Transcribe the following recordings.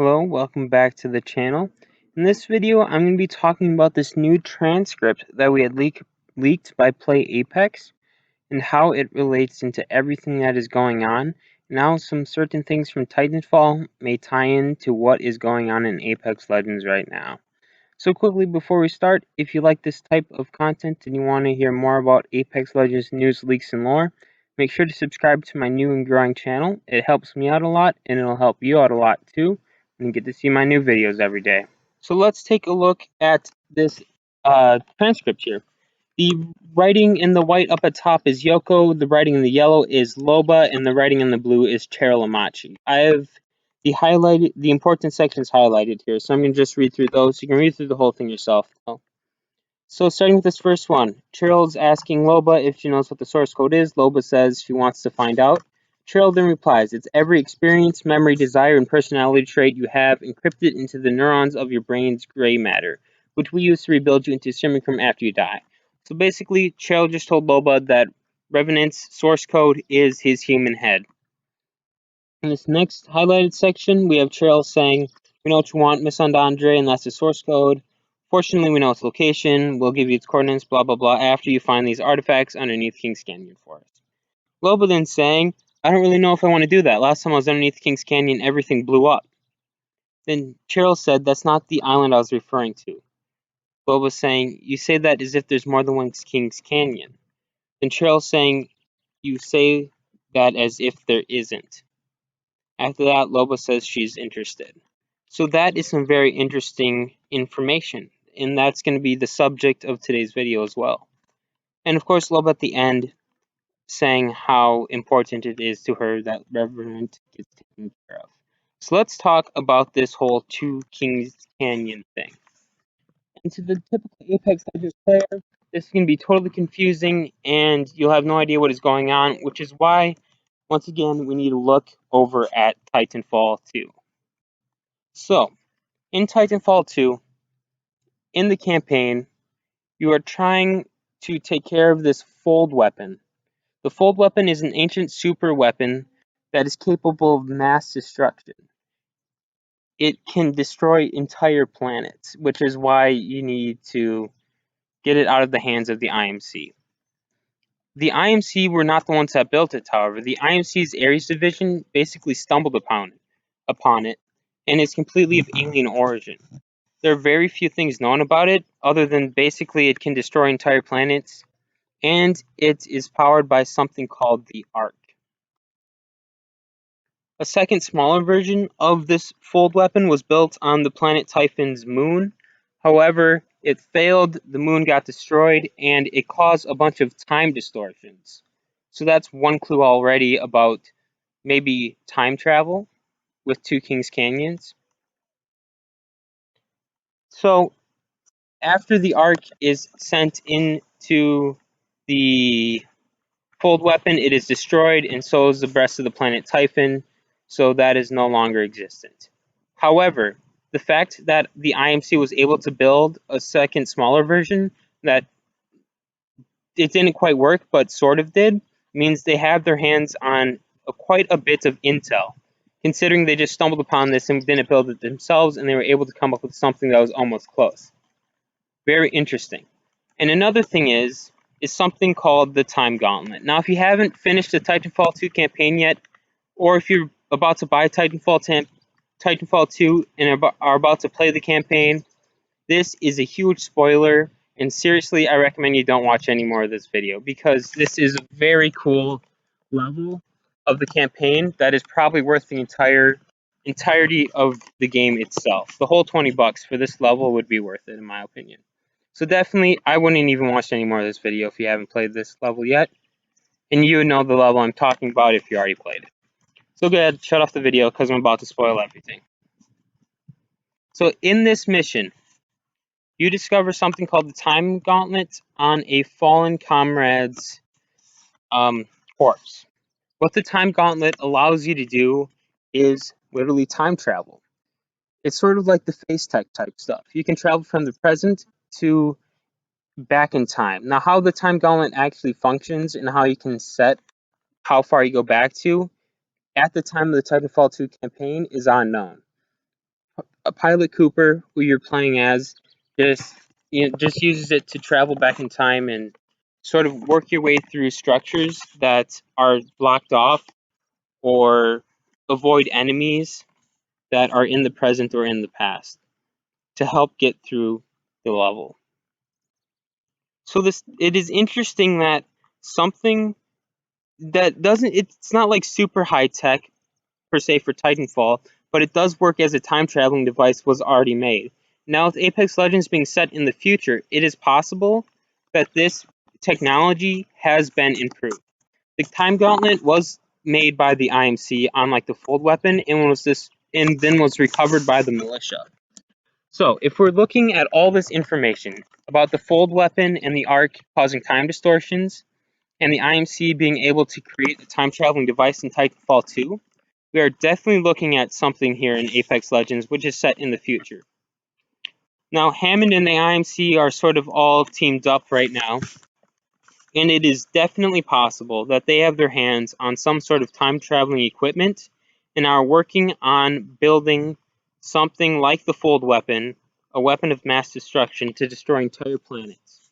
Hello, welcome back to the channel. In this video, I'm going to be talking about this new transcript that we had leaked by Play Apex and how it relates into everything that is going on, and how some certain things from Titanfall may tie in to what is going on in Apex Legends right now. So quickly before we start, if you like this type of content and you want to hear more about Apex Legends news, leaks, and lore, make sure to subscribe to my new and growing channel. It helps me out a lot, and it'll help you out a lot too, and you get to see my new videos every day. So let's take a look at this transcript here. The writing in the white up at top is Yoko, the writing in the yellow is Loba, and the writing in the blue is Cherilamachi. I have the important sections highlighted here, so I'm going to just read through those. You can read through the whole thing yourself. So starting with this first one, Cheryl's asking Loba if she knows what the source code is. Loba says she wants to find out. Cheryl then replies, it's every experience, memory, desire, and personality trait you have encrypted into the neurons of your brain's gray matter, which we use to rebuild you into Simicrum after you die. So basically, Cheryl just told Loba that Revenant's source code is his human head. In this next highlighted section, we have Cheryl saying, we know what you want, Miss Andandre, and that's the source code. Fortunately, we know its location. We'll give you its coordinates, blah, blah, blah, after you find these artifacts underneath King's Canyon Forest. Loba then saying, I don't really know if I want to do that. Last time I was underneath King's Canyon, everything blew up. Then Cheryl said, that's not the island I was referring to. Loba saying, you say that as if there's more than one King's Canyon. Then Cheryl saying, you say that as if there isn't. After that, Loba says she's interested. So that is some very interesting information, and that's going to be the subject of today's video as well. And of course, Loba at the end saying how important it is to her that Revenant gets taken care of. So let's talk about this whole Two Kings Canyon thing. And to the typical Apex Legends player, this is going to be totally confusing, and you'll have no idea what is going on, which is why, once again, we need to look over at Titanfall 2. So, in Titanfall 2, in the campaign, you are trying to take care of this fold weapon. The fold weapon is an ancient super weapon that is capable of mass destruction. It can destroy entire planets, which is why you need to get it out of the hands of the IMC. The IMC were not the ones that built it, however. The IMC's Ares division basically stumbled upon it, and is completely of alien origin. There are very few things known about it, other than basically it can destroy entire planets, and it is powered by something called the Arc. A second smaller version of this fold weapon was built on the planet Typhon's moon. However, it failed, the moon got destroyed, and it caused a bunch of time distortions. So that's one clue already about maybe time travel with Two Kings Canyons. So after the Arc is sent into the fold weapon, it is destroyed, and so is the rest of the planet Typhon, so that is no longer existent. However, the fact that the IMC was able to build a second, smaller version that it didn't quite work, but sort of did, means they have their hands on quite a bit of intel, considering they just stumbled upon this and didn't build it themselves, and they were able to come up with something that was almost close. Very interesting. And another thing is something called the Time Gauntlet. Now, if you haven't finished the Titanfall 2 campaign yet, or if you're about to buy Titanfall 2 and are about to play the campaign, this is a huge spoiler, and seriously, I recommend you don't watch any more of this video, because this is a very cool level of the campaign that is probably worth the entirety of the game itself. The whole $20 for this level would be worth it, in my opinion. So definitely, I wouldn't even watch any more of this video if you haven't played this level yet. And you would know the level I'm talking about if you already played it. So go ahead, shut off the video because I'm about to spoil everything. So in this mission, you discover something called the Time Gauntlet on a fallen comrade's corpse. What the Time Gauntlet allows you to do is literally time travel. It's sort of like the face tech type stuff. You can travel from the present to back in time. Now, how the Time Gauntlet actually functions and how you can set how far you go back to at the time of the Titanfall 2 campaign is unknown. a pilot Cooper, who you're playing as, just uses it to travel back in time and sort of work your way through structures that are blocked off or avoid enemies that are in the present or in the past to help get through the level. So it is interesting that something that doesn't it's not like super high tech per se for Titanfall, but it does work as a time traveling device was already made. Now with Apex Legends being set in the future, it is possible that this technology has been improved. The time gauntlet was made by the IMC on like the fold weapon and then was recovered by the militia. So if we're looking at all this information about the fold weapon and the arc causing time distortions, and the IMC being able to create a time traveling device in Titanfall 2, we are definitely looking at something here in Apex Legends, which is set in the future. Now, Hammond and the IMC are sort of all teamed up right now, and it is definitely possible that they have their hands on some sort of time traveling equipment and are working on building something like the fold weapon, a weapon of mass destruction to destroy entire planets.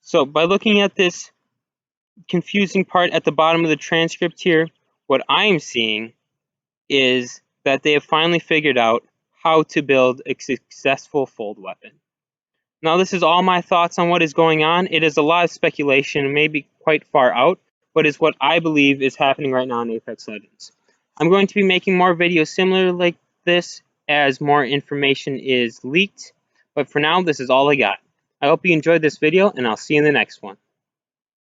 So, by looking at this confusing part at the bottom of the transcript here, what I am seeing is that they have finally figured out how to build a successful fold weapon. Now, this is all my thoughts on what is going on. It is a lot of speculation and maybe quite far out, but is what I believe is happening right now in Apex Legends. I'm going to be making more videos similar like this as more information is leaked, but for now, this is all I got. I hope you enjoyed this video, and I'll see you in the next one.